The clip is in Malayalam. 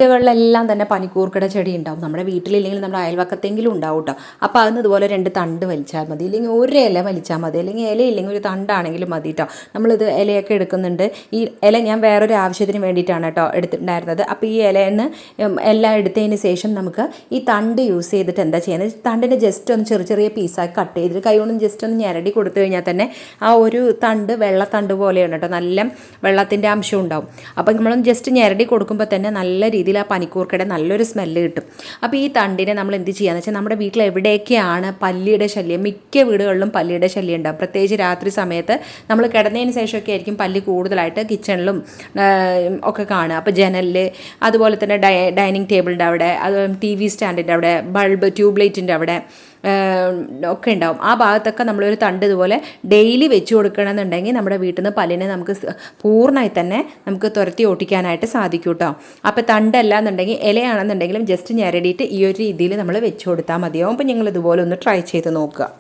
വീടുകളിലെല്ലാം തന്നെ പനിക്കൂർക്കയുടെ ചെടി ഉണ്ടാവും. നമ്മുടെ വീട്ടിലില്ലെങ്കിൽ നമ്മുടെ അയൽവക്കത്തെങ്കിലും ഉണ്ടാവും കേട്ടോ. അപ്പോൾ അതിന് ഇതുപോലെ 2 തണ്ട് വലിച്ചാൽ മതി, ഇല്ലെങ്കിൽ ഒരു ഇല വലിച്ചാൽ മതി, അല്ലെങ്കിൽ ഇലയില്ലെങ്കിൽ ഒരു തണ്ടാണെങ്കിലും മതി കേട്ടോ. നമ്മളിത് ഇലയൊക്കെ എടുക്കുന്നുണ്ട്. ഈ ഇല ഞാൻ വേറൊരു ആവശ്യത്തിന് വേണ്ടിയിട്ടാണ് കേട്ടോ എടുത്തിട്ടുണ്ടായിരുന്നത്. അപ്പോൾ ഈ ഇലയിൽ എല്ലാം എടുത്തതിന് ശേഷം നമുക്ക് ഈ തണ്ട് യൂസ് ചെയ്തിട്ട് എന്താ ചെയ്യുന്നത്, തണ്ടിനെ ജസ്റ്റ് ഒന്ന് ചെറിയ ചെറിയ പീസാക്കി കട്ട് ചെയ്തിട്ട് കൈ കൊണ്ട് ജസ്റ്റ് ഒന്ന് ഞെരടി കൊടുത്തു കഴിഞ്ഞാൽ തന്നെ ആ ഒരു തണ്ട് വെള്ളത്തണ്ട് പോലെയാണ് കേട്ടോ. നല്ല വെള്ളത്തിൻ്റെ അംശം ഉണ്ടാവും. അപ്പോൾ നമ്മളൊന്ന് ജസ്റ്റ് ഞെരടി കൊടുക്കുമ്പോൾ തന്നെ നല്ല രീതിയിൽ ആ പനിക്കൂർക്കയുടെ നല്ലൊരു സ്മെല്ല് കിട്ടും. അപ്പോൾ ഈ തണ്ടിനെ നമ്മൾ എന്ത് ചെയ്യുകയെന്ന് വെച്ചാൽ, നമ്മുടെ വീട്ടിൽ എവിടെയൊക്കെയാണ് പല്ലിയുടെ ശല്യം, മിക്ക വീടുകളിലും പല്ലിയുടെ ശല്യം ഉണ്ടാകും. പ്രത്യേകിച്ച് രാത്രി സമയത്ത് നമ്മൾ കിടന്നതിന് ശേഷമൊക്കെ ആയിരിക്കും പല്ലി കൂടുതലായിട്ട് കിച്ചണിലും ഒക്കെ കാണുക. അപ്പോൾ ജനലിൽ, അതുപോലെ തന്നെ ഡൈനിങ് ടേബിളിൻ്റെ അവിടെ, അത് TV സ്റ്റാൻഡിൻ്റെ അവിടെ, ബൾബ് ട്യൂബ് ലൈറ്റിൻ്റെ അവിടെ ഒക്കെ ഉണ്ടാവും. ആ ഭാഗത്തൊക്കെ നമ്മളൊരു തണ്ട് ഇതുപോലെ ഡെയിലി വെച്ച് കൊടുക്കണമെന്നുണ്ടെങ്കിൽ നമ്മുടെ വീട്ടിൽ നിന്ന് പല്ലിനെ നമുക്ക് പൂർണ്ണമായി തന്നെ നമുക്ക് തുരത്തി ഓട്ടിക്കാനായിട്ട് സാധിക്കും കേട്ടോ. അപ്പോൾ തണ്ടല്ല എന്നുണ്ടെങ്കിൽ ഇലയാണെന്നുണ്ടെങ്കിലും ജസ്റ്റ് ഞെരടിയിട്ട് ഈ ഒരു രീതിയിൽ നമ്മൾ വെച്ച് കൊടുത്താൽ മതിയാവും. അപ്പോൾ നിങ്ങൾ ഇതുപോലെ ഒന്ന് ട്രൈ ചെയ്ത് നോക്കുക.